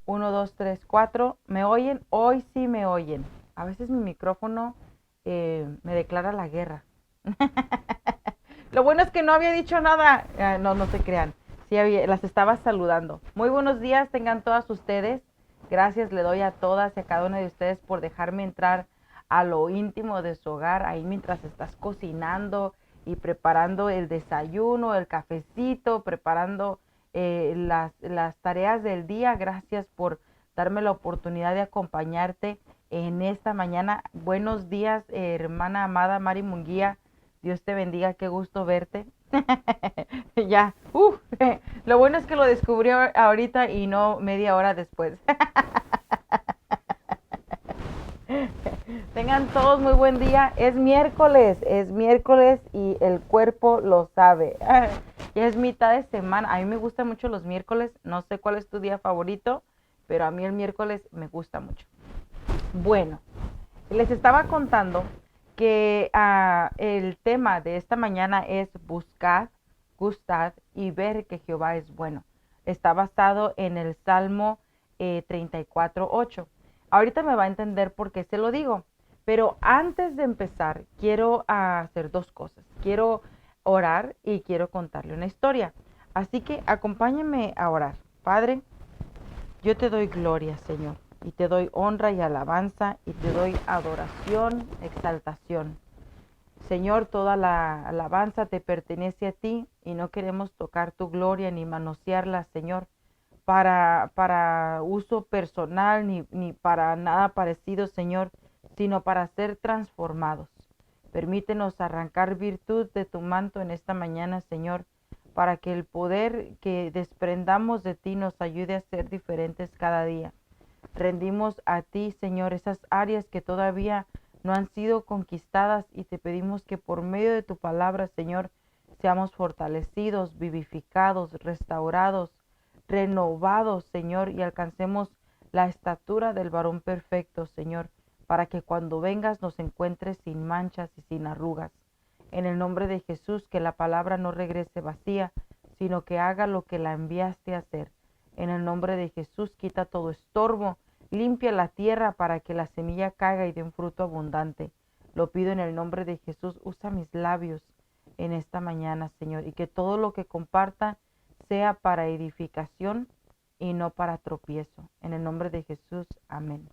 Uno, 2, 3, 4. ¿Me oyen? Hoy sí me oyen. A veces mi micrófono me declara la guerra. Lo bueno es que no había dicho nada. No, no se crean. Sí, las estaba saludando. Muy buenos días tengan todas ustedes. Gracias le doy a todas y a cada una de ustedes por dejarme entrar a lo íntimo de su hogar, ahí mientras estás cocinando y preparando el desayuno, el cafecito, preparando las tareas del día. Gracias por darme la oportunidad de acompañarte en esta mañana. Buenos días, hermana amada Mari Munguía. Dios te bendiga, qué gusto verte. Ya, lo bueno es que lo descubrió ahorita y no media hora después. Tengan todos muy buen día. Es miércoles y el cuerpo lo sabe. Ya es mitad de semana. A mí me gustan mucho los miércoles. No sé cuál es tu día favorito, pero a mí el miércoles me gusta mucho. Bueno, les estaba contando que el tema de esta mañana es buscad, gustad y ver que Jehová es bueno. Está basado en el Salmo 34:8. Ahorita me va a entender por qué se lo digo, pero antes de empezar quiero hacer dos cosas. Quiero orar y quiero contarle una historia. Así que acompáñenme a orar. Padre, yo te doy gloria, Señor, y te doy honra y alabanza, y te doy adoración, exaltación. Señor, toda la alabanza te pertenece a ti y no queremos tocar tu gloria ni manosearla, Señor, para uso personal ni para nada parecido, Señor, sino para ser transformados. Permítenos arrancar virtud de tu manto en esta mañana, Señor, para que el poder que desprendamos de ti nos ayude a ser diferentes cada día. Rendimos a ti, Señor, esas áreas que todavía no han sido conquistadas y te pedimos que por medio de tu palabra, Señor, seamos fortalecidos, vivificados, restaurados, renovados, Señor, y alcancemos la estatura del varón perfecto, Señor, para que cuando vengas nos encuentres sin manchas y sin arrugas. En el nombre de Jesús, que la palabra no regrese vacía, sino que haga lo que la enviaste a hacer. En el nombre de Jesús, quita todo estorbo, limpia la tierra para que la semilla caiga y dé un fruto abundante. Lo pido en el nombre de Jesús, usa mis labios en esta mañana, Señor, y que todo lo que comparta sea para edificación y no para tropiezo. En el nombre de Jesús, amén.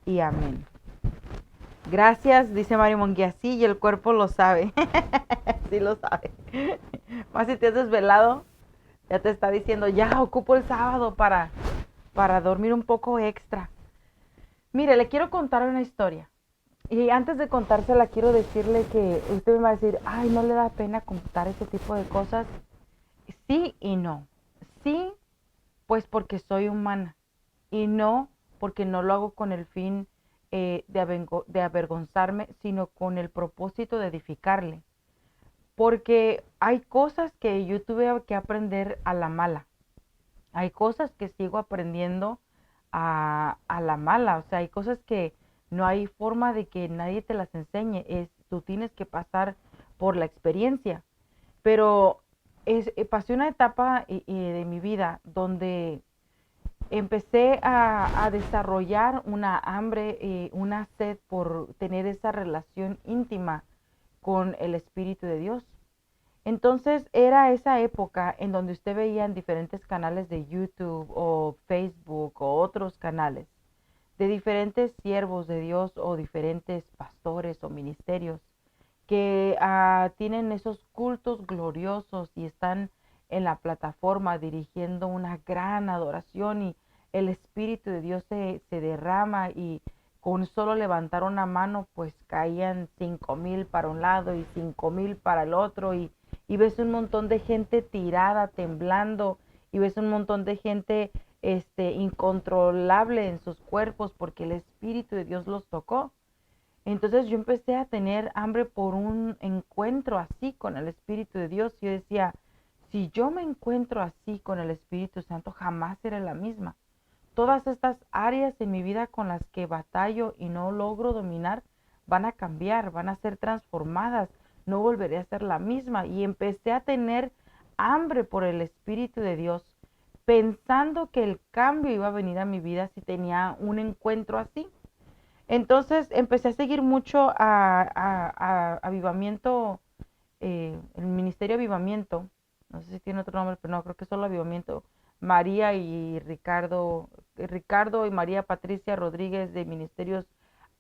Y amén. Gracias, dice Mario Monguía, sí, y el cuerpo lo sabe. Sí lo sabe. Más si te has desvelado, ya te está diciendo, ya ocupo el sábado para dormir un poco extra. Mire, le quiero contar una historia. Y antes de contársela, quiero decirle que usted me va a decir, ay, no le da pena contar ese tipo de cosas. Sí y no. Sí, pues porque soy humana. Y no porque no lo hago con el fin de avergonzarme, sino con el propósito de edificarle. Porque hay cosas que yo tuve que aprender a la mala. Hay cosas que sigo aprendiendo a la mala. O sea, hay cosas que no hay forma de que nadie te las enseñe. Tú tienes que pasar por la experiencia. Pero pasé una etapa de mi vida donde empecé a desarrollar una hambre, una sed por tener esa relación íntima con el Espíritu de Dios. Entonces era esa época en donde usted veía en diferentes canales de YouTube o Facebook o otros canales de diferentes siervos de Dios o diferentes pastores o ministerios que tienen esos cultos gloriosos y están en la plataforma dirigiendo una gran adoración y el Espíritu de Dios se derrama y con solo levantar una mano pues caían 5,000 para un lado y 5,000 para el otro y ves un montón de gente tirada, temblando y ves un montón de gente incontrolable en sus cuerpos porque el Espíritu de Dios los tocó. Entonces yo empecé a tener hambre por un encuentro así con el Espíritu de Dios. Y yo decía, si yo me encuentro así con el Espíritu Santo, jamás seré la misma. Todas estas áreas en mi vida con las que batallo y no logro dominar van a cambiar, van a ser transformadas. No volveré a ser la misma. Y empecé a tener hambre por el Espíritu de Dios. pensando que el cambio iba a venir a mi vida si tenía un encuentro así. Entonces empecé a seguir mucho a Avivamiento, el Ministerio Avivamiento, no sé si tiene otro nombre, pero no, creo que solo Avivamiento, María y Ricardo y María Patricia Rodríguez de Ministerios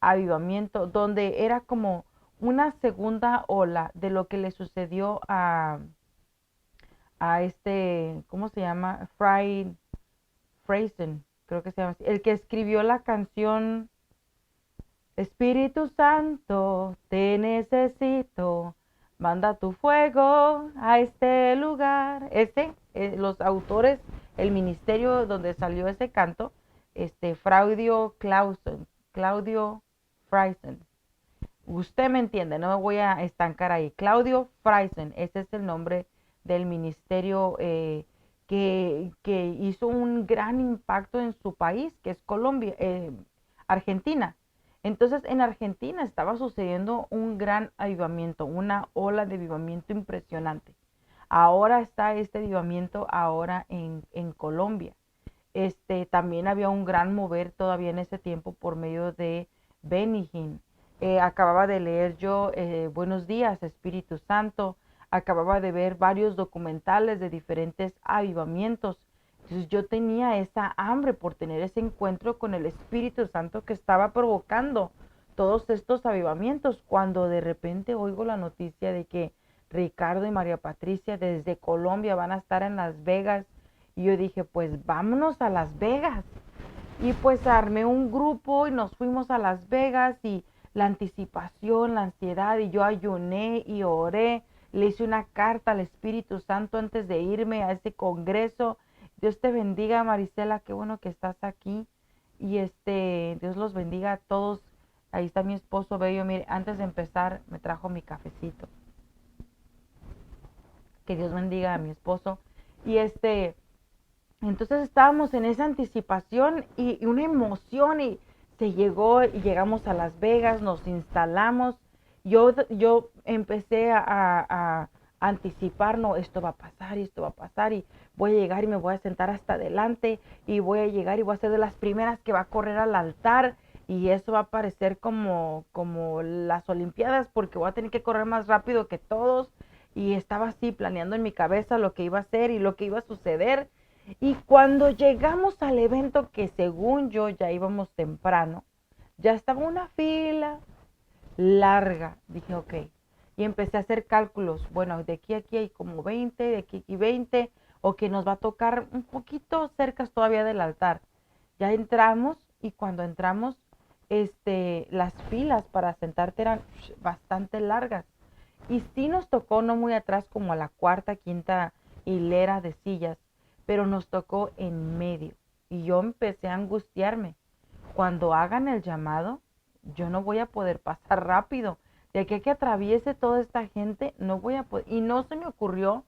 Avivamiento, donde era como una segunda ola de lo que le sucedió a este, ¿cómo se llama? Frazen, creo que se llama así, el que escribió la canción Espíritu Santo, te necesito, manda tu fuego a este lugar. Los autores, el ministerio donde salió ese canto, Claudio Friesen. Usted me entiende, no me voy a estancar ahí. Claudio Friesen, ese es el nombre del ministerio que hizo un gran impacto en su país, que es Colombia, Argentina. Entonces en Argentina estaba sucediendo un gran avivamiento, una ola de avivamiento impresionante. Ahora está este avivamiento ahora en Colombia. También había un gran mover todavía en ese tiempo por medio de Benny Hinn. Acababa de leer yo Buenos días, Espíritu Santo. Acababa de ver varios documentales de diferentes avivamientos. Entonces yo tenía esa hambre por tener ese encuentro con el Espíritu Santo que estaba provocando todos estos avivamientos. Cuando de repente oigo la noticia de que Ricardo y María Patricia desde Colombia van a estar en Las Vegas, y yo dije, pues vámonos a Las Vegas. Y pues armé un grupo y nos fuimos a Las Vegas y la anticipación, la ansiedad, y yo ayuné y oré. Le hice una carta al Espíritu Santo antes de irme a ese congreso. Dios te bendiga, Marisela, qué bueno que estás aquí. Y Dios los bendiga a todos. Ahí está mi esposo bello. Mire, antes de empezar me trajo mi cafecito. Que Dios bendiga a mi esposo. Y entonces estábamos en esa anticipación y una emoción y se llegó y llegamos a Las Vegas, nos instalamos. Yo empecé a anticipar, no, esto va a pasar y esto va a pasar y voy a llegar y me voy a sentar hasta adelante y voy a llegar y voy a ser de las primeras que va a correr al altar y eso va a parecer como las Olimpiadas porque voy a tener que correr más rápido que todos y estaba así planeando en mi cabeza lo que iba a hacer y lo que iba a suceder. Y cuando llegamos al evento, que según yo ya íbamos temprano, ya estaba una fila larga. Dije, ok. Y empecé a hacer cálculos. Bueno, de aquí a aquí hay como 20, de aquí a aquí 20, o que nos va a tocar un poquito cerca todavía del altar. Ya entramos y cuando entramos, las filas para sentarte eran bastante largas. Y sí nos tocó no muy atrás como a la cuarta, quinta hilera de sillas, pero nos tocó en medio. Y yo empecé a angustiarme. Cuando hagan el llamado, yo no voy a poder pasar rápido. De aquí a que atraviese toda esta gente, no voy a poder. Y no se me ocurrió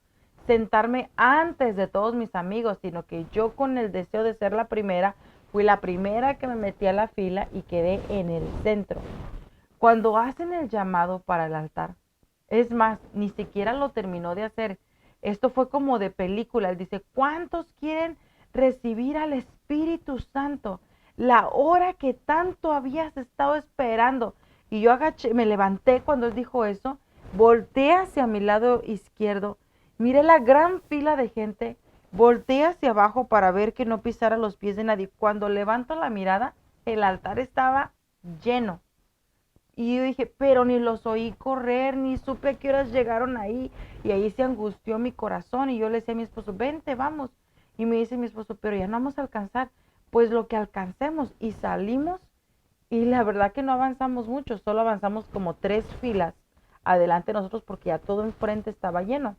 sentarme antes de todos mis amigos, sino que yo con el deseo de ser la primera, fui la primera que me metí a la fila y quedé en el centro. Cuando hacen el llamado para el altar, es más, ni siquiera lo terminó de hacer. Esto fue como de película. Él dice, ¿cuántos quieren recibir al Espíritu Santo? La hora que tanto habías estado esperando. Y yo agaché, me levanté cuando él dijo eso, volteé hacia mi lado izquierdo, miré la gran fila de gente, volteé hacia abajo para ver que no pisara los pies de nadie. Cuando levanto la mirada, el altar estaba lleno. Y yo dije, pero ni los oí correr, ni supe a qué horas llegaron ahí. Y ahí se angustió mi corazón. Y yo le decía a mi esposo, vente, vamos. Y me dice mi esposo, pero ya no vamos a alcanzar. Pues lo que alcancemos. Y salimos. Y la verdad que no avanzamos mucho. Solo avanzamos como 3 filas adelante de nosotros porque ya todo enfrente estaba lleno.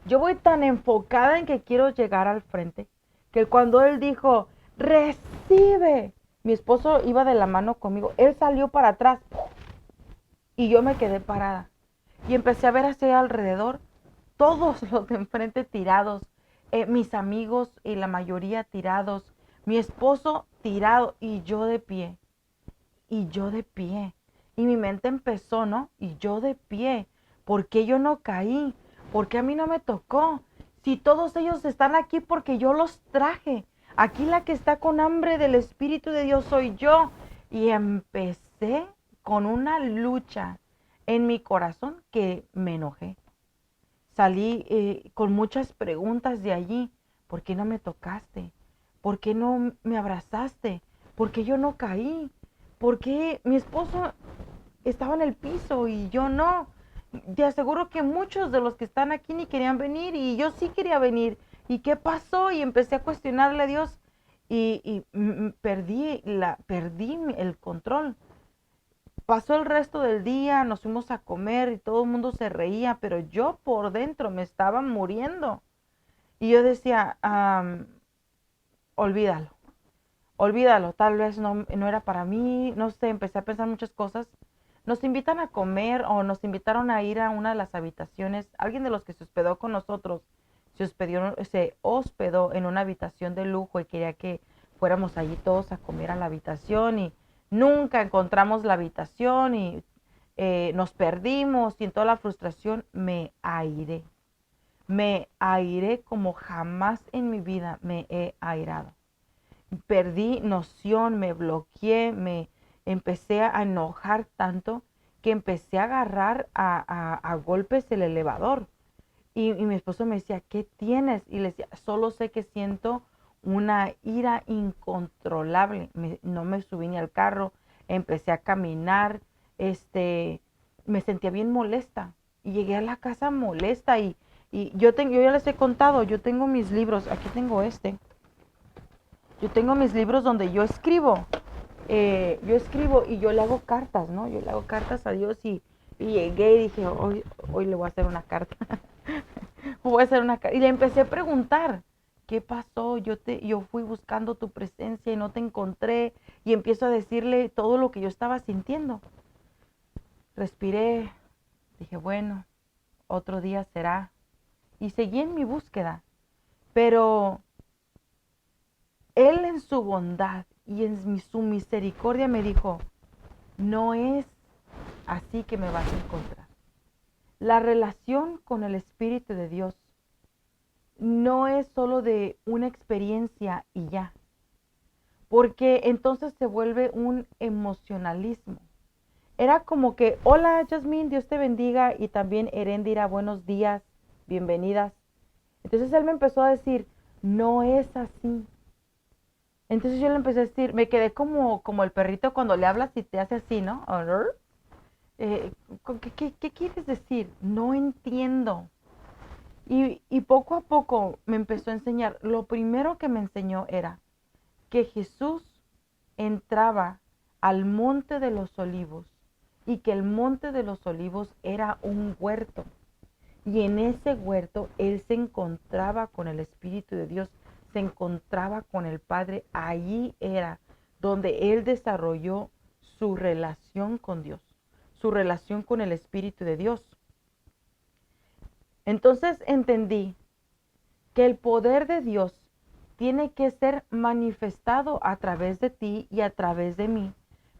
Yo voy tan enfocada en que quiero llegar al frente que cuando él dijo, recibe, mi esposo iba de la mano conmigo, él salió para atrás y yo me quedé parada. Y empecé a ver hacia alrededor, todos los de enfrente tirados, mis amigos y la mayoría tirados, mi esposo tirado y yo de pie, y yo de pie. Y mi mente empezó, ¿no? Y yo de pie. ¿Por qué yo no caí? ¿Por qué a mí no me tocó? Si todos ellos están aquí porque yo los traje. Aquí la que está con hambre del Espíritu de Dios soy yo. Y empecé con una lucha en mi corazón que me enojé. Salí con muchas preguntas de allí. ¿Por qué no me tocaste? ¿Por qué no me abrazaste? ¿Por qué yo no caí? ¿Por qué mi esposo estaba en el piso y yo no? Te aseguro que muchos de los que están aquí ni querían venir y yo sí quería venir. ¿Y qué pasó? Y empecé a cuestionarle a Dios y perdí el control. Pasó el resto del día, nos fuimos a comer y todo el mundo se reía, pero yo por dentro me estaba muriendo. Y yo decía, olvídalo, olvídalo, tal vez no era para mí, no sé, empecé a pensar muchas cosas. Nos invitan a comer o nos invitaron a ir a una de las habitaciones. Alguien de los que se hospedó con nosotros se hospedó en una habitación de lujo y quería que fuéramos allí todos a comer a la habitación y nunca encontramos la habitación y nos perdimos y en toda la frustración me airé. Me airé como jamás en mi vida me he airado. Perdí noción, me bloqueé, me empecé a enojar tanto que empecé a agarrar a golpes el elevador. Y mi esposo me decía, ¿qué tienes? Y le decía, solo sé que siento una ira incontrolable. No me subí ni al carro, empecé a caminar, me sentía bien molesta. Y llegué a la casa molesta y yo ya les he contado, yo tengo mis libros, aquí tengo yo tengo mis libros donde yo escribo y yo le hago cartas, ¿no? Yo le hago cartas a Dios y llegué y dije, hoy le voy a hacer una carta. Voy a hacer una carta. Y le empecé a preguntar, ¿qué pasó? Yo fui buscando tu presencia y no te encontré. Y empiezo a decirle todo lo que yo estaba sintiendo. Respiré, dije, bueno, otro día será. Y seguí en mi búsqueda. Pero Él en su bondad y en su misericordia me dijo, no es así que me vas a encontrar. La relación con el Espíritu de Dios no es solo de una experiencia y ya, porque entonces se vuelve un emocionalismo. Era como que, hola Jasmine, Dios te bendiga, y también Erendira, buenos días, bienvenidas. Entonces él me empezó a decir, no es así. Entonces yo le empecé a decir, me quedé como el perrito cuando le hablas y te hace así, ¿no? Eh, ¿qué quieres decir? No entiendo. Y poco a poco me empezó a enseñar. Lo primero que me enseñó era que Jesús entraba al monte de los olivos y que el monte de los olivos era un huerto. Y en ese huerto Él se encontraba con el Espíritu de Dios, se encontraba con el Padre. Allí era donde Él desarrolló su relación con Dios, su relación con el Espíritu de Dios. Entonces entendí que el poder de Dios tiene que ser manifestado a través de ti y a través de mí.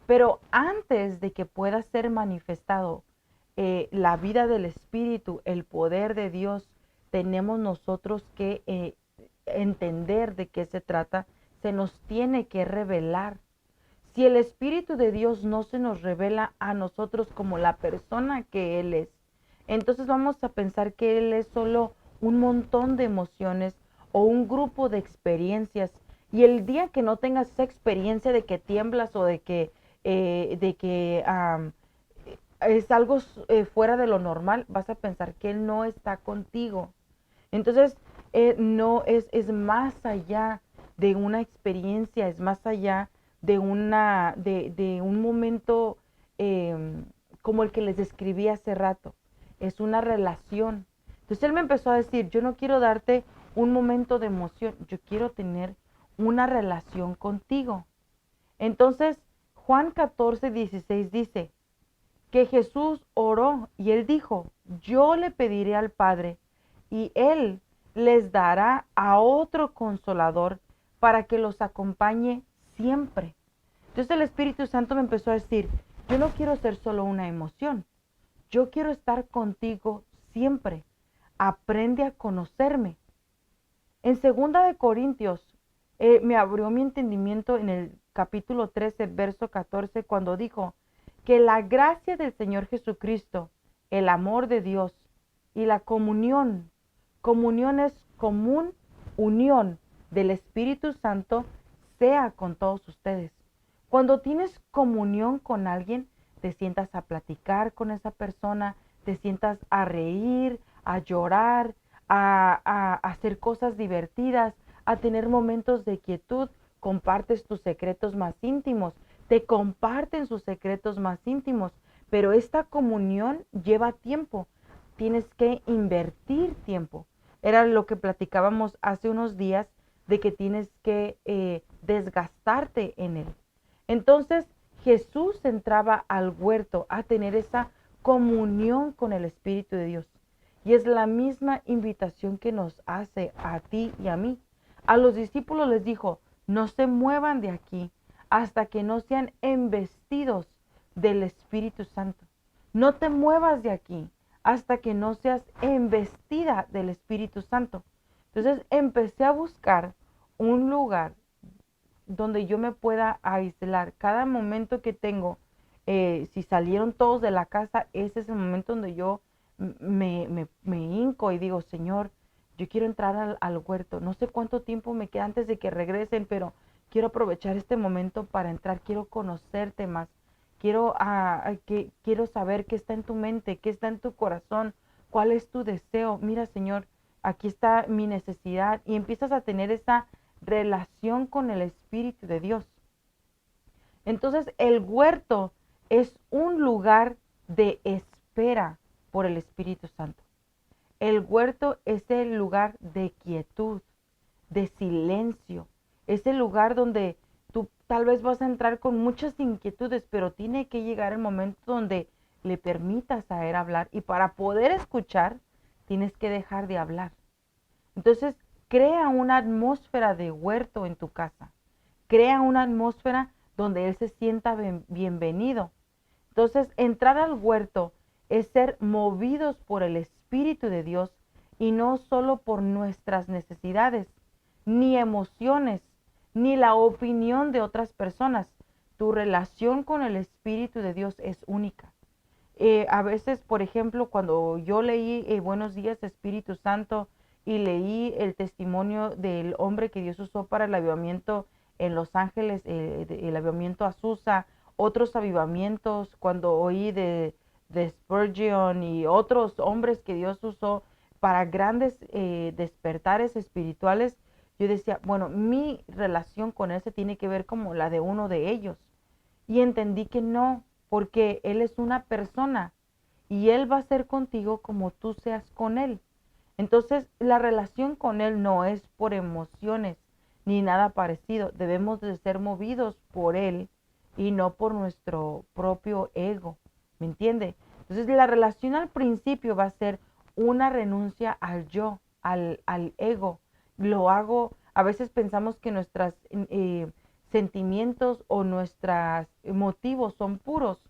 Pero antes de que pueda ser manifestado la vida del Espíritu, el poder de Dios, tenemos nosotros que entender de qué se trata, se nos tiene que revelar. Si el Espíritu de Dios no se nos revela a nosotros como la persona que Él es, entonces vamos a pensar que Él es solo un montón de emociones o un grupo de experiencias. Y el día que no tengas esa experiencia de que tiemblas o de que es algo fuera de lo normal, vas a pensar que Él no está contigo. Entonces, no es más allá de una experiencia, es más allá de un momento como el que les describí hace rato. Es una relación. Entonces él me empezó a decir, yo no quiero darte un momento de emoción, yo quiero tener una relación contigo. Entonces, Juan 14:16 dice que Jesús oró y él dijo, yo le pediré al Padre y Él les dará a otro consolador para que los acompañe siempre. Entonces el Espíritu Santo me empezó a decir, yo no quiero ser solo una emoción, yo quiero estar contigo siempre. Aprende a conocerme. En segunda de Corintios, me abrió mi entendimiento en el capítulo 13, verso 14, cuando dijo que la gracia del Señor Jesucristo, el amor de Dios y la comunión, comunión es común, unión del Espíritu Santo, sea con todos ustedes. Cuando tienes comunión con alguien, te sientas a platicar con esa persona, te sientas a reír, a llorar, a hacer cosas divertidas, a tener momentos de quietud, compartes tus secretos más íntimos, te comparten sus secretos más íntimos, pero esta comunión lleva tiempo, tienes que invertir tiempo. Era lo que platicábamos hace unos días de que tienes que desgastarte en él. Entonces Jesús entraba al huerto a tener esa comunión con el Espíritu de Dios. Y es la misma invitación que nos hace a ti y a mí. A los discípulos les dijo, no se muevan de aquí hasta que no sean embestidos del Espíritu Santo. No te muevas de aquí hasta que no seas embestida del Espíritu Santo. Entonces empecé a buscar un lugar donde yo me pueda aislar. Cada momento que tengo, si salieron todos de la casa, ese es el momento donde yo me hinco y digo, Señor, yo quiero entrar al huerto. No sé cuánto tiempo me queda antes de que regresen, pero quiero aprovechar este momento para entrar. Quiero conocerte más. Quiero saber qué está en tu mente, qué está en tu corazón, cuál es tu deseo. Mira, Señor, aquí está mi necesidad. Y empiezas a tener esa relación con el Espíritu de Dios. Entonces, el huerto es un lugar de espera por el Espíritu Santo. El huerto es el lugar de quietud, de silencio. Es el lugar donde tú tal vez vas a entrar con muchas inquietudes, pero tiene que llegar el momento donde le permitas a él hablar. Y para poder escuchar, tienes que dejar de hablar. Entonces, crea una atmósfera de huerto en tu casa. Crea una atmósfera donde él se sienta bienvenido. Entonces, entrar al huerto es ser movidos por el Espíritu de Dios y no solo por nuestras necesidades, ni emociones, ni la opinión de otras personas. Tu relación con el Espíritu de Dios es única. A veces, por ejemplo, cuando yo leí Buenos días, Espíritu Santo, y leí el testimonio del hombre que Dios usó para el avivamiento en Los Ángeles, el avivamiento Azusa, otros avivamientos, cuando oí de Spurgeon y otros hombres que Dios usó para grandes despertares espirituales, yo decía, bueno, mi relación con él se tiene que ver como la de uno de ellos. Y entendí que no, porque Él es una persona y Él va a ser contigo como tú seas con Él. Entonces, la relación con Él no es por emociones ni nada parecido. Debemos de ser movidos por Él y no por nuestro propio ego. ¿Me entiende? Entonces, la relación al principio va a ser una renuncia al yo, al ego. Lo hago, a veces pensamos que nuestras sentimientos o nuestros motivos son puros,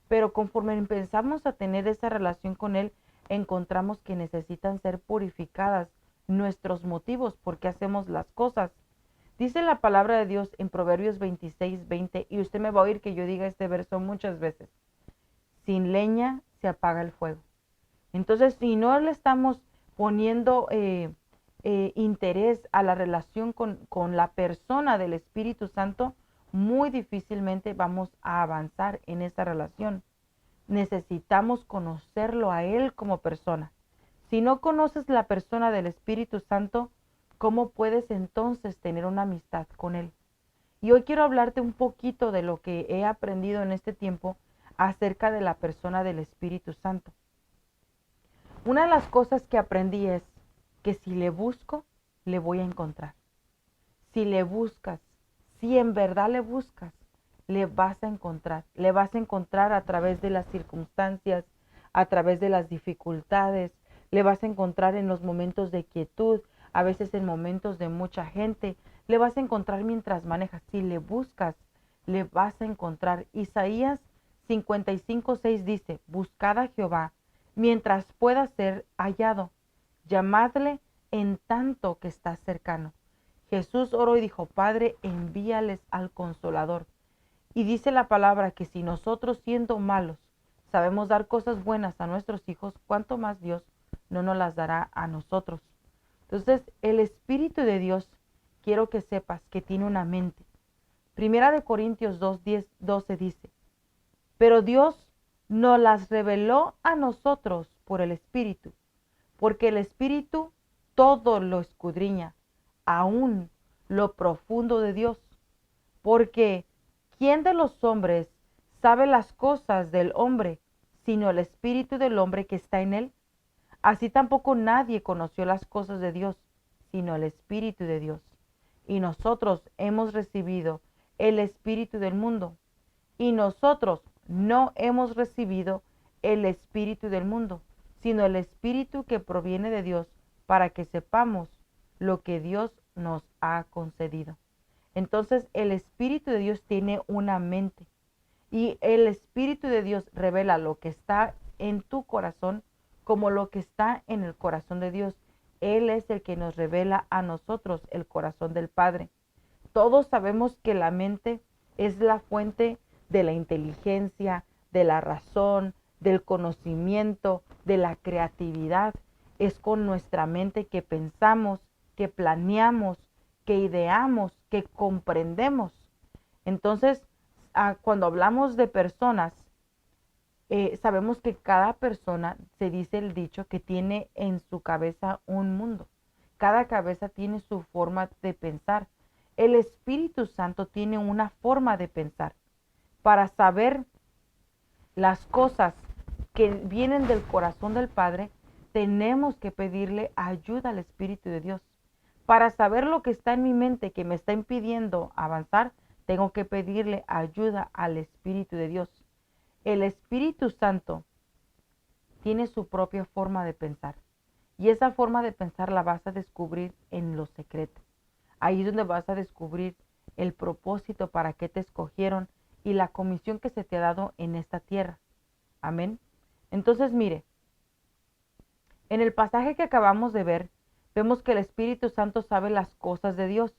pero conforme empezamos a tener esa relación con Él, encontramos que necesitan ser purificadas nuestros motivos, porque hacemos las cosas. Dice la palabra de Dios en Proverbios 26:20, y usted me va a oír que yo diga este verso muchas veces: sin leña se apaga el fuego. Entonces, si no le estamos poniendo interés a la relación con la persona del Espíritu Santo, muy difícilmente vamos a avanzar en esa relación. Necesitamos conocerlo a Él como persona. Si no conoces la persona del Espíritu Santo, ¿cómo puedes entonces tener una amistad con Él? Y hoy quiero hablarte un poquito de lo que he aprendido en este tiempo acerca de la persona del Espíritu Santo. Una de las cosas que aprendí es que si le busco, le voy a encontrar. Si le buscas, si en verdad le buscas, le vas a encontrar. Le vas a encontrar a través de las circunstancias, a través de las dificultades. Le vas a encontrar en los momentos de quietud, a veces en momentos de mucha gente. Le vas a encontrar mientras manejas. Si le buscas, le vas a encontrar. Isaías 55:6 dice: buscad a Jehová mientras pueda ser hallado, llamadle en tanto que estás cercano. Jesús oró y dijo, Padre, envíales al Consolador. Y dice la palabra que si nosotros siendo malos sabemos dar cosas buenas a nuestros hijos, ¿cuánto más Dios no nos las dará a nosotros? Entonces, el Espíritu de Dios, quiero que sepas que tiene una mente. Primera de Corintios 2, 10, 12 dice, pero Dios nos las reveló a nosotros por el Espíritu, porque el Espíritu todo lo escudriña, aún lo profundo de Dios. Porque ¿quién de los hombres sabe las cosas del hombre, sino el Espíritu del hombre que está en él? Así tampoco nadie conoció las cosas de Dios, sino el Espíritu de Dios. Y nosotros hemos recibido el Espíritu del mundo, y nosotros no hemos recibido el Espíritu del mundo, sino el Espíritu que proviene de Dios, para que sepamos lo que Dios nos ha concedido. Entonces el Espíritu de Dios tiene una mente, y el Espíritu de Dios revela lo que está en tu corazón como lo que está en el corazón de Dios. Él es el que nos revela a nosotros el corazón del Padre. Todos sabemos que la mente es la fuente de la inteligencia, de la razón, del conocimiento, de la creatividad. Es con nuestra mente que pensamos, que planeamos, que ideamos, que comprendemos. Entonces, cuando hablamos de personas, sabemos que cada persona, se dice el dicho, que tiene en su cabeza un mundo. Cada cabeza tiene su forma de pensar. El Espíritu Santo tiene una forma de pensar. Para saber las cosas que vienen del corazón del Padre, tenemos que pedirle ayuda al Espíritu de Dios. Para saber lo que está en mi mente que me está impidiendo avanzar, tengo que pedirle ayuda al Espíritu de Dios. El Espíritu Santo tiene su propia forma de pensar, y esa forma de pensar la vas a descubrir en lo secreto. Ahí es donde vas a descubrir el propósito para qué te escogieron y la comisión que se te ha dado en esta tierra. Amén. Entonces, mire, en el pasaje que acabamos de ver, vemos que el Espíritu Santo sabe las cosas de Dios,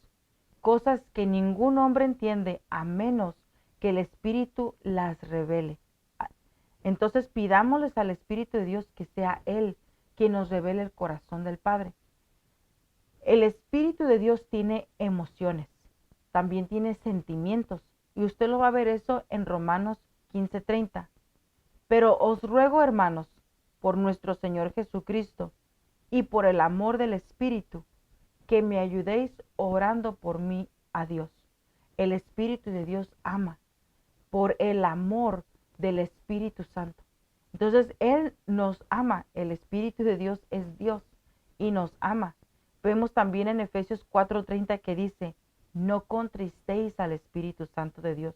cosas que ningún hombre entiende a menos que el Espíritu las revele. Entonces pidámosles al Espíritu de Dios que sea Él quien nos revele el corazón del Padre. El Espíritu de Dios tiene emociones, también tiene sentimientos, y usted lo va a ver eso en Romanos 15:30. Pero os ruego, hermanos, por nuestro Señor Jesucristo y por el amor del Espíritu, que me ayudéis orando por mí a Dios. El Espíritu de Dios ama por el amor del Espíritu Santo. Entonces, Él nos ama. El Espíritu de Dios es Dios y nos ama. Vemos también en Efesios 4:30 que dice, no contristéis al Espíritu Santo de Dios,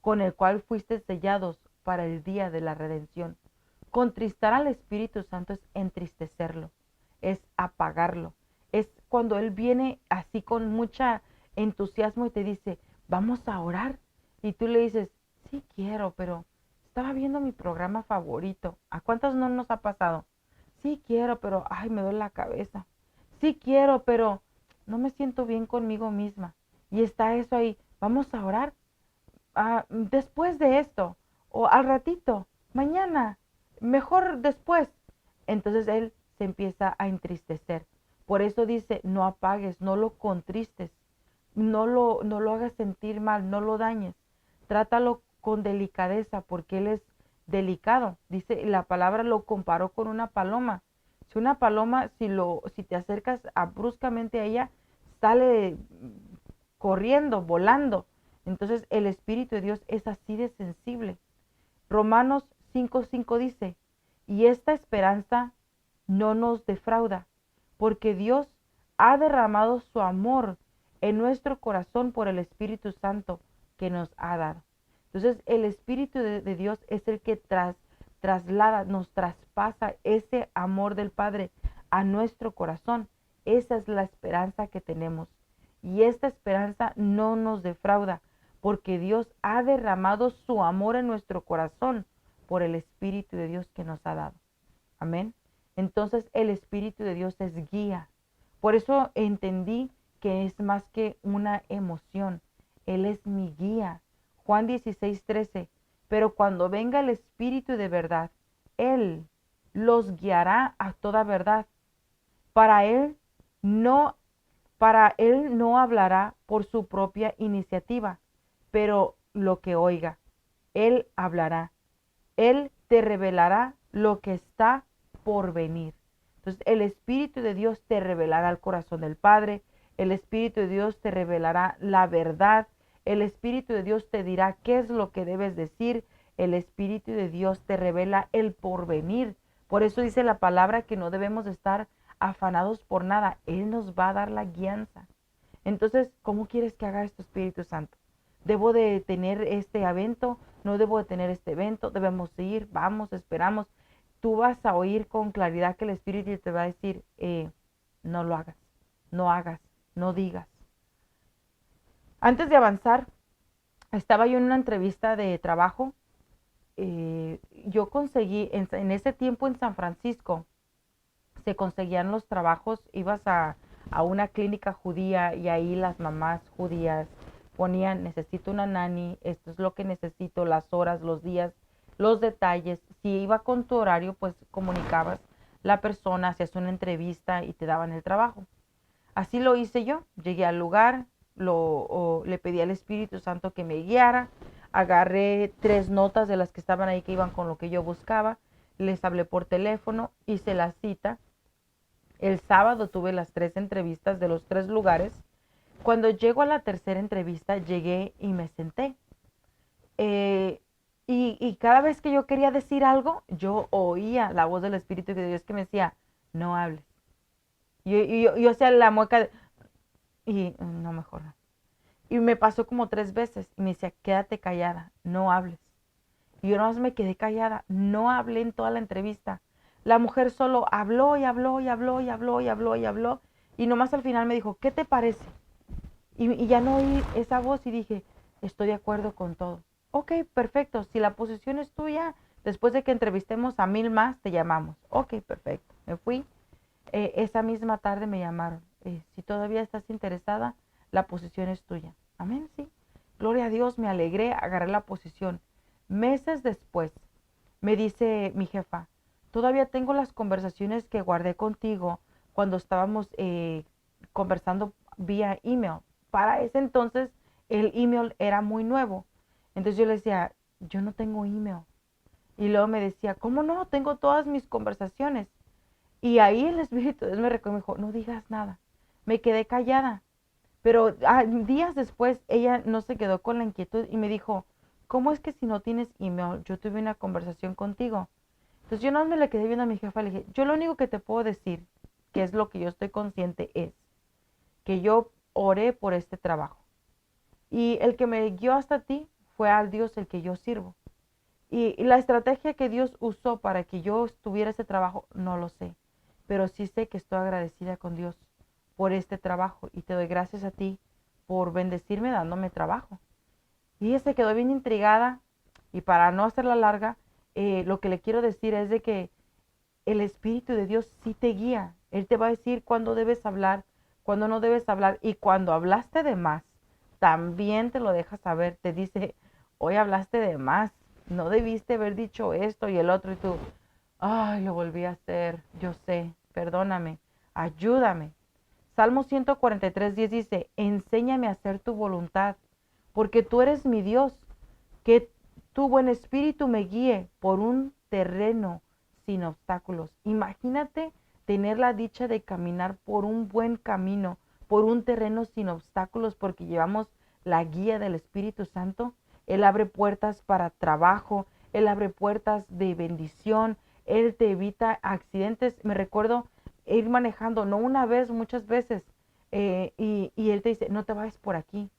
con el cual fuisteis sellados para el día de la redención. Contristar al Espíritu Santo es entristecerlo, es apagarlo. Es cuando Él viene así con mucha entusiasmo y te dice, vamos a orar. Y tú le dices, sí quiero, pero estaba viendo mi programa favorito. ¿A cuántos no nos ha pasado? Sí quiero, pero ay, me duele la cabeza. Sí quiero, pero no me siento bien conmigo misma. Y está eso ahí. Vamos a orar después de esto, o al ratito, mañana, mejor después. Entonces él se empieza a entristecer. Por eso dice, no apagues, no lo contristes, no lo hagas sentir mal, no lo dañes. Trátalo con delicadeza porque él es delicado. Dice, la palabra lo comparó con una paloma. Si una paloma, si te acercas bruscamente a ella, sale corriendo, volando. Entonces el Espíritu de Dios es así de sensible. Romanos 5:5 dice, y esta esperanza no nos defrauda, porque Dios ha derramado su amor en nuestro corazón por el Espíritu Santo que nos ha dado. Entonces el Espíritu de Dios es el que traslada, nos traspasa ese amor del Padre a nuestro corazón. Esa es la esperanza que tenemos. Y esta esperanza no nos defrauda, porque Dios ha derramado su amor en nuestro corazón por el Espíritu de Dios que nos ha dado. Amén. Entonces el Espíritu de Dios es guía. Por eso entendí que es más que una emoción. Él es mi guía. Juan 16:13. Pero cuando venga el Espíritu de verdad, Él los guiará a toda verdad. Para Él no, para Él no hablará por su propia iniciativa, pero lo que oiga, Él hablará. Él te revelará lo que está por venir. Entonces, el Espíritu de Dios te revelará el corazón del Padre, el Espíritu de Dios te revelará la verdad, el Espíritu de Dios te dirá qué es lo que debes decir, el Espíritu de Dios te revela el porvenir. Por eso dice la palabra que no debemos estar afanados por nada. Él nos va a dar la guianza. Entonces, ¿cómo quieres que haga esto, Espíritu Santo? ¿Debo de tener este evento? ¿No debo de tener este evento? ¿Debemos ir? Vamos, esperamos. Tú vas a oír con claridad que el Espíritu te va a decir, no lo hagas, no hagas, no digas. Antes de avanzar, estaba yo en una entrevista de trabajo. Yo conseguí, en ese tiempo en San Francisco, se conseguían los trabajos, ibas a una clínica judía y ahí las mamás judías ponían, necesito una nani, esto es lo que necesito, las horas, los días, los detalles. Si iba con tu horario, pues comunicabas la persona, hacías una entrevista y te daban el trabajo. Así lo hice yo, llegué al lugar, le pedí al Espíritu Santo que me guiara, agarré 3 notas de las que estaban ahí que iban con lo que yo buscaba, les hablé por teléfono, hice la cita. El sábado tuve las 3 entrevistas de los 3 lugares. Cuando llego a la tercera entrevista, llegué y me senté. Eh, y cada vez que yo quería decir algo, yo oía la voz del Espíritu de Dios que me decía, no hables. Yo hacía la mueca y no, mejor no. Y me pasó como 3 veces y me decía, quédate callada, no hables. Y yo nomás me quedé callada, no hablé en toda la entrevista. La mujer solo habló y habló y habló y habló y habló y habló. Y nomás al final me dijo, ¿qué te parece? Y ya no oí esa voz y dije, estoy de acuerdo con todo. Ok, perfecto, si la posición es tuya, después de que entrevistemos a 1000 más, te llamamos. Ok, perfecto. Me fui. Esa misma tarde me llamaron. Si todavía estás interesada, la posición es tuya. Amén, sí. Gloria a Dios, me alegré, agarré la posición. Meses después, me dice mi jefa, todavía tengo las conversaciones que guardé contigo cuando estábamos conversando vía email. Para ese entonces, el email era muy nuevo. Entonces yo le decía, yo no tengo email. Y luego me decía, ¿cómo no? Tengo todas mis conversaciones. Y ahí el Espíritu de Dios me recomendó, me dijo, no digas nada. Me quedé callada. Pero días después ella no se quedó con la inquietud y me dijo, ¿cómo es que si no tienes email, yo tuve una conversación contigo? Entonces yo no me le quedé viendo a mi jefa, le dije, yo lo único que te puedo decir, que es lo que yo estoy consciente, es que yo oré por este trabajo. Y el que me guió hasta ti fue al Dios el que yo sirvo. Y la estrategia que Dios usó para que yo tuviera ese trabajo, no lo sé. Pero sí sé que estoy agradecida con Dios por este trabajo y te doy gracias a ti por bendecirme dándome trabajo. Y ella se quedó bien intrigada y para no hacerla larga, lo que le quiero decir es de que el Espíritu de Dios sí te guía. Él te va a decir cuándo debes hablar, cuándo no debes hablar. Y cuando hablaste de más, también te lo deja saber. Te dice, hoy hablaste de más, no debiste haber dicho esto y el otro. Y tú, ay, lo volví a hacer. Yo sé, perdóname, ayúdame. Salmo 143:10 dice, enséñame a hacer tu voluntad, porque tú eres mi Dios. Que tu buen espíritu me guíe por un terreno sin obstáculos. Imagínate tener la dicha de caminar por un buen camino, por un terreno sin obstáculos, porque llevamos la guía del Espíritu Santo. Él abre puertas para trabajo, Él abre puertas de bendición, Él te evita accidentes. Me recuerdo ir manejando, no una vez, muchas veces, y Él te dice, no te vayas por aquí,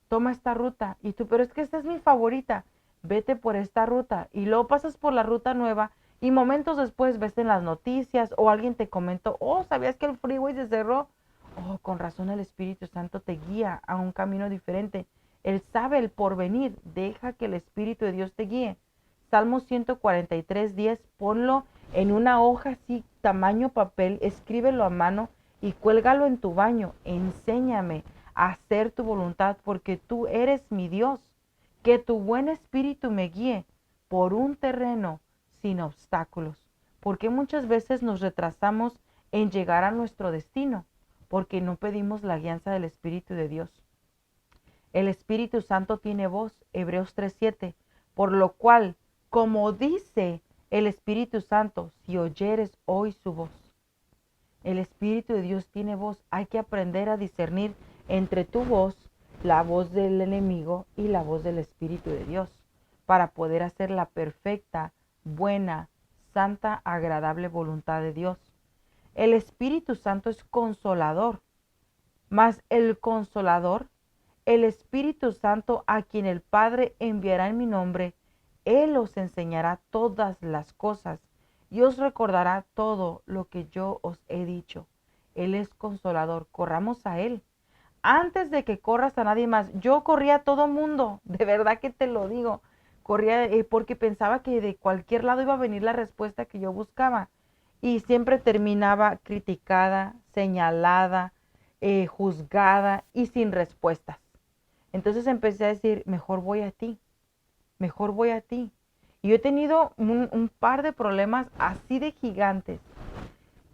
toma esta ruta. Y tú, pero es que esta es mi favorita, vete por esta ruta. Y luego pasas por la ruta nueva y momentos después ves en las noticias o alguien te comentó, oh, ¿sabías que el freeway se cerró? Oh, con razón el Espíritu Santo te guía a un camino diferente. Él sabe el porvenir, deja que el Espíritu de Dios te guíe. Salmo 143:10, ponlo en una hoja así, tamaño papel, escríbelo a mano y cuélgalo en tu baño. Enséñame a hacer tu voluntad, porque tú eres mi Dios. Que tu buen espíritu me guíe por un terreno sin obstáculos. Porque muchas veces nos retrasamos en llegar a nuestro destino, porque no pedimos la guianza del Espíritu de Dios. El Espíritu Santo tiene voz, Hebreos 3:7, por lo cual, como dice el Espíritu Santo, si oyeres hoy su voz. El Espíritu de Dios tiene voz. Hay que aprender a discernir entre tu voz, la voz del enemigo y la voz del Espíritu de Dios, para poder hacer la perfecta, buena, santa, agradable voluntad de Dios. El Espíritu Santo es consolador, mas el consolador, el Espíritu Santo, a quien el Padre enviará en mi nombre, Él os enseñará todas las cosas y os recordará todo lo que yo os he dicho. Él es consolador, corramos a Él. Antes de que corras a nadie más, yo corría a todo mundo, de verdad que te lo digo, corría porque pensaba que de cualquier lado iba a venir la respuesta que yo buscaba y siempre terminaba criticada, señalada, juzgada y sin respuestas. Entonces empecé a decir, mejor voy a ti, mejor voy a ti. Y yo he tenido un par de problemas así de gigantes.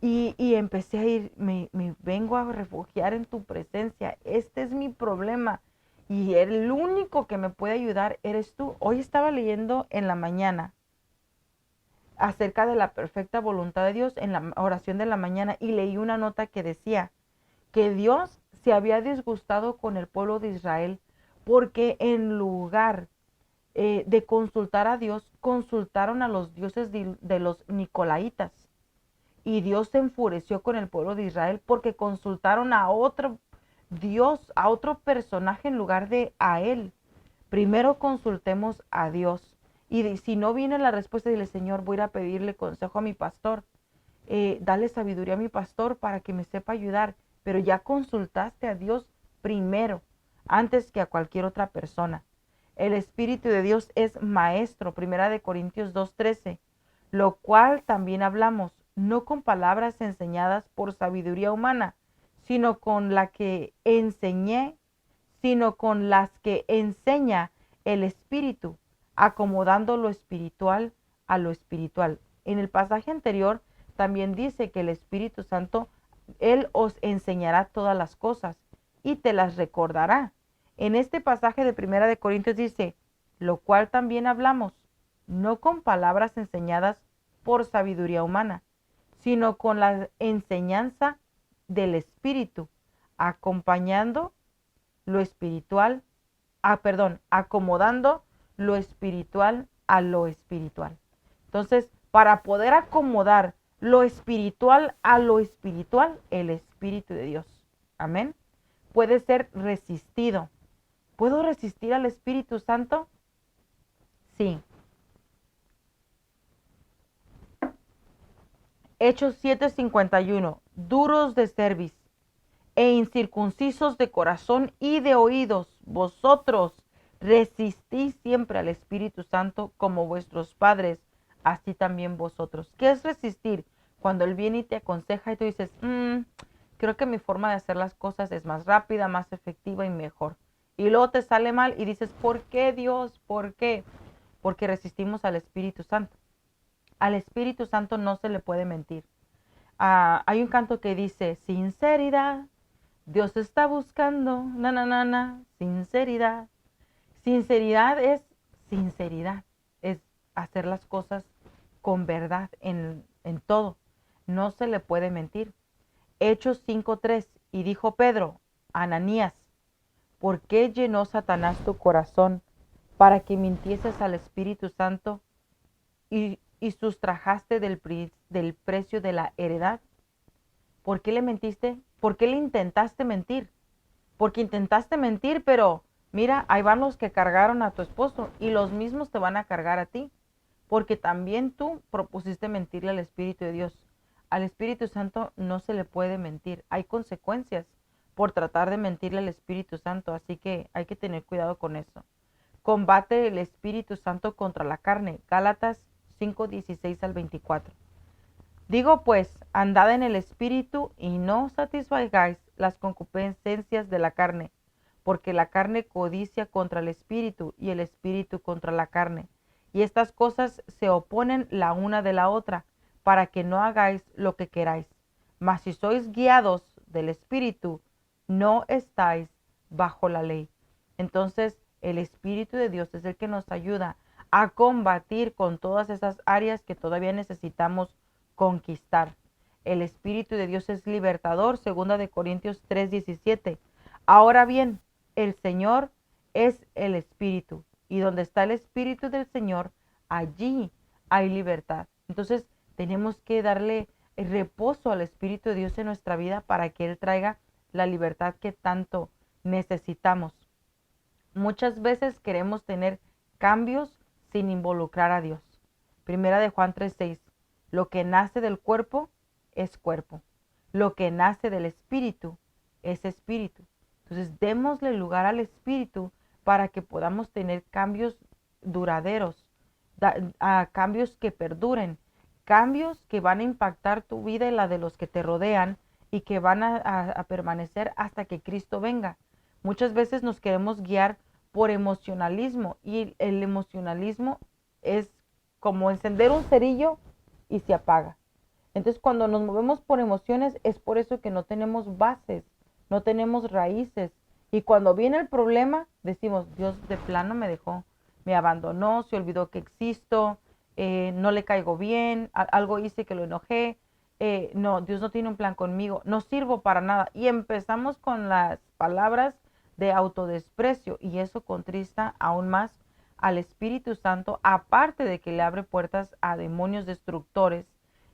Y empecé a ir, me vengo a refugiar en tu presencia. Este es mi problema. Y el único que me puede ayudar eres tú. Hoy estaba leyendo en la mañana acerca de la perfecta voluntad de Dios en la oración de la mañana y leí una nota que decía que Dios se había disgustado con el pueblo de Israel porque en lugar de consultar a Dios, consultaron a los dioses de los Nicolaitas. Y Dios se enfureció con el pueblo de Israel porque consultaron a otro Dios, a otro personaje en lugar de a Él. Primero consultemos a Dios. Y si no viene la respuesta, dile, Señor, voy a ir a pedirle consejo a mi pastor. Dale sabiduría a mi pastor para que me sepa ayudar. Pero ya consultaste a Dios primero, antes que a cualquier otra persona. El Espíritu de Dios es maestro, 1 Corintios 2:13, lo cual también hablamos, no con palabras enseñadas por sabiduría humana, sino con la que enseñé, sino con las que enseña el Espíritu, acomodando lo espiritual a lo espiritual. En el pasaje anterior también dice que el Espíritu Santo, Él os enseñará todas las cosas y te las recordará. En este pasaje de 1 Corintios dice, lo cual también hablamos, no con palabras enseñadas por sabiduría humana, sino con la enseñanza del Espíritu, acompañando lo espiritual, acomodando lo espiritual a lo espiritual. Entonces, para poder acomodar lo espiritual a lo espiritual, el Espíritu de Dios. Amén. Puede ser resistido. ¿Puedo resistir al Espíritu Santo? Sí. Hechos 7:51. Duros de cerviz e incircuncisos de corazón y de oídos, vosotros resistís siempre al Espíritu Santo como vuestros padres, así también vosotros. ¿Qué es resistir? Cuando Él viene y te aconseja y tú dices, creo que mi forma de hacer las cosas es más rápida, más efectiva y mejor. Y luego te sale mal y dices, ¿por qué Dios? ¿Por qué? Porque resistimos al Espíritu Santo. Al Espíritu Santo no se le puede mentir. Hay un canto que dice, sinceridad, Dios está buscando, sinceridad. Sinceridad es sinceridad, es hacer las cosas con verdad en todo. No se le puede mentir. Hechos 5:3, y dijo Pedro, Ananías, ¿por qué llenó Satanás tu corazón para que mintieses al Espíritu Santo y sustrajaste del precio de la heredad? ¿Por qué le mentiste? ¿Por qué le intentaste mentir? Porque intentaste mentir, pero mira, ahí van los que cargaron a tu esposo y los mismos te van a cargar a ti, porque también tú propusiste mentirle al Espíritu de Dios. Al Espíritu Santo no se le puede mentir. Hay consecuencias por tratar de mentirle al Espíritu Santo, así que hay que tener cuidado con eso. Combate el Espíritu Santo contra la carne. Gálatas 5:16 al 24. Digo pues, andad en el espíritu y no satisfagáis las concupiscencias de la carne, porque la carne codicia contra el espíritu y el espíritu contra la carne. Y estas cosas se oponen la una de la otra, para que no hagáis lo que queráis. Mas si sois guiados del espíritu, no estáis bajo la ley. Entonces, el Espíritu de Dios es el que nos ayuda a combatir con todas esas áreas que todavía necesitamos conquistar. El Espíritu de Dios es libertador, segunda de Corintios 3:17. Ahora bien, el Señor es el Espíritu, y donde está el Espíritu del Señor, allí hay libertad. Entonces, tenemos que darle reposo al Espíritu de Dios en nuestra vida para que Él traiga la libertad que tanto necesitamos. Muchas veces queremos tener cambios sin involucrar a Dios. Primera de Juan 3:6. Lo que nace del cuerpo es cuerpo. Lo que nace del espíritu es espíritu. Entonces, démosle lugar al espíritu para que podamos tener cambios duraderos, cambios que perduren, cambios que van a impactar tu vida y la de los que te rodean y que van a permanecer hasta que Cristo venga. Muchas veces nos queremos guiar por emocionalismo y el emocionalismo es como encender un cerillo y se apaga. Entonces, cuando nos movemos por emociones es por eso que no tenemos bases, no tenemos raíces. Y cuando viene el problema, decimos, Dios de plano me dejó, me abandonó, se olvidó que existo, no le caigo bien, algo hice que lo enojé, no, Dios no tiene un plan conmigo, no sirvo para nada. Y empezamos con las palabras de autodesprecio y eso contrista aún más al Espíritu Santo, aparte de que le abre puertas a demonios destructores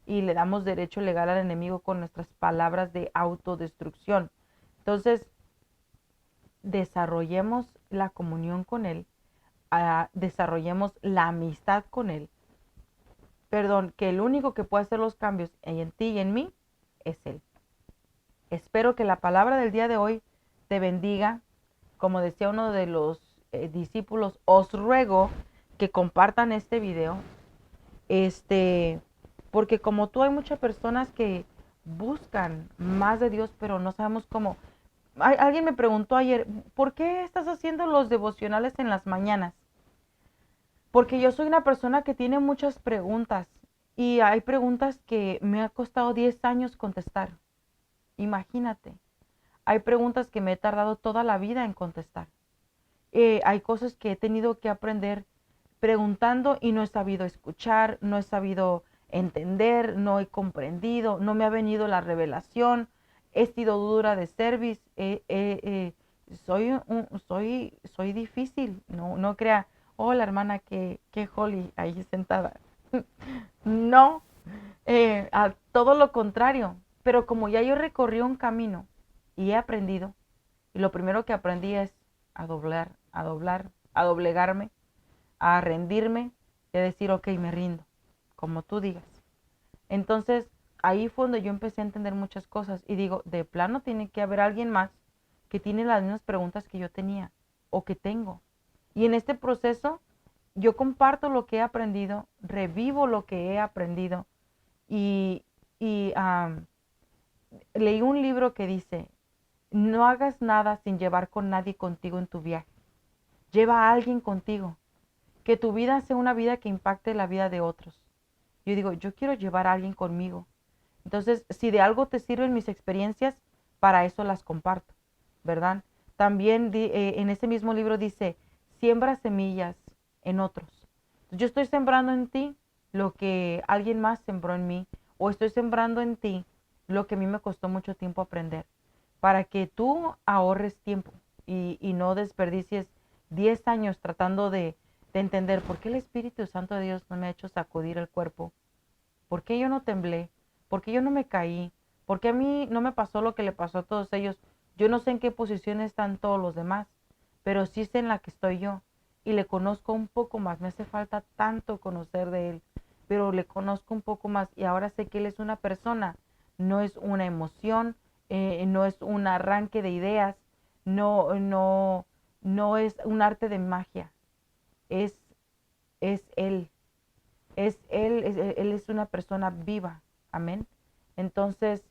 y le damos derecho legal al enemigo con nuestras palabras de autodestrucción. Entonces, desarrollemos la comunión con Él, desarrollemos la amistad con Él. Perdón, que el único que puede hacer los cambios en ti y en mí es Él. Espero que la palabra del día de hoy te bendiga. Como decía uno de los discípulos, os ruego que compartan este video. Porque como tú hay muchas personas que buscan más de Dios, pero no sabemos cómo. Alguien me preguntó ayer, ¿por qué estás haciendo los devocionales en las mañanas? Porque yo soy una persona que tiene muchas preguntas y hay preguntas que me ha costado 10 años contestar. Imagínate. Hay preguntas que me he tardado toda la vida en contestar. Hay cosas que he tenido que aprender preguntando y no he sabido escuchar, no he sabido entender, no he comprendido, no me ha venido la revelación, he sido dura de service, soy difícil, no crea, hola hermana, que Holly ahí sentada. No, a todo lo contrario, pero como ya yo recorrí un camino y he aprendido, y lo primero que aprendí es a doblegarme, a rendirme, y a decir, ok, me rindo, como tú digas. Entonces, ahí fue donde yo empecé a entender muchas cosas y digo, de plano tiene que haber alguien más que tiene las mismas preguntas que yo tenía o que tengo. Y en este proceso, yo comparto lo que he aprendido, revivo lo que he aprendido y, y leí un libro que dice, no hagas nada sin llevar con nadie contigo en tu viaje. Lleva a alguien contigo. Que tu vida sea una vida que impacte la vida de otros. Yo digo, yo quiero llevar a alguien conmigo. Entonces, si de algo te sirven mis experiencias, para eso las comparto, ¿verdad? También en ese mismo libro dice, siembra semillas en otros. Yo estoy sembrando en ti lo que alguien más sembró en mí, o estoy sembrando en ti lo que a mí me costó mucho tiempo aprender, para que tú ahorres tiempo y no desperdicies 10 años tratando de entender por qué el Espíritu Santo de Dios no me ha hecho sacudir el cuerpo, por qué yo no temblé, por qué yo no me caí, por qué a mí no me pasó lo que le pasó a todos ellos. Yo no sé en qué posición están todos los demás, pero sí sé en la que estoy yo y le conozco un poco más. Me hace falta tanto conocer de él, pero le conozco un poco más y ahora sé que él es una persona, no es una emoción, no es un arranque de ideas, no es un arte de magia, es, es él, él es una persona viva Amén. Entonces,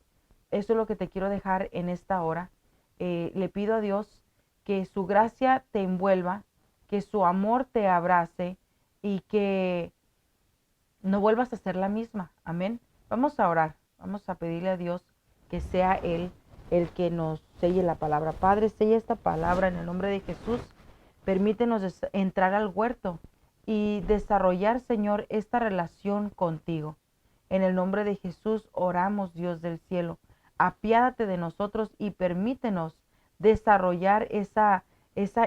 eso es lo que te quiero dejar en esta hora. Le pido a Dios que su gracia te envuelva, que su amor te abrace y que no vuelvas a ser la misma. Amén. Vamos a orar, vamos a pedirle a Dios que sea Él el que nos selle la palabra. Padre, sella esta palabra en el nombre de Jesús. Permítenos entrar al huerto y desarrollar, Señor, esta relación contigo. En el nombre de Jesús oramos, Dios del cielo. Apiádate de nosotros y permítenos desarrollar esa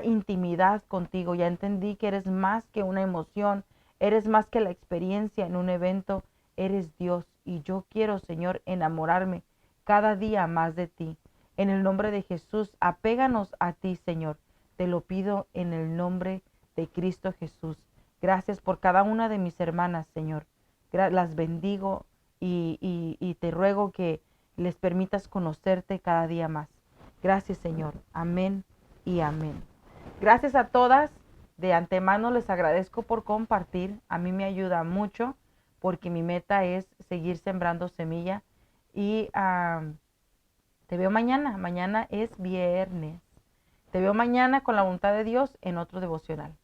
intimidad contigo. Ya entendí que eres más que una emoción, eres más que la experiencia en un evento, eres Dios. Y yo quiero, Señor, enamorarme cada día más de ti. En el nombre de Jesús, apéganos a ti, Señor. Te lo pido en el nombre de Cristo Jesús. Gracias por cada una de mis hermanas, Señor. Las bendigo y te ruego que les permitas conocerte cada día más. Gracias, Señor. Amén y amén. Gracias a todas. De antemano les agradezco por compartir. A mí me ayuda mucho porque mi meta es seguir sembrando semilla. Y te veo mañana. Mañana es viernes. Te veo mañana con la voluntad de Dios en otro devocional.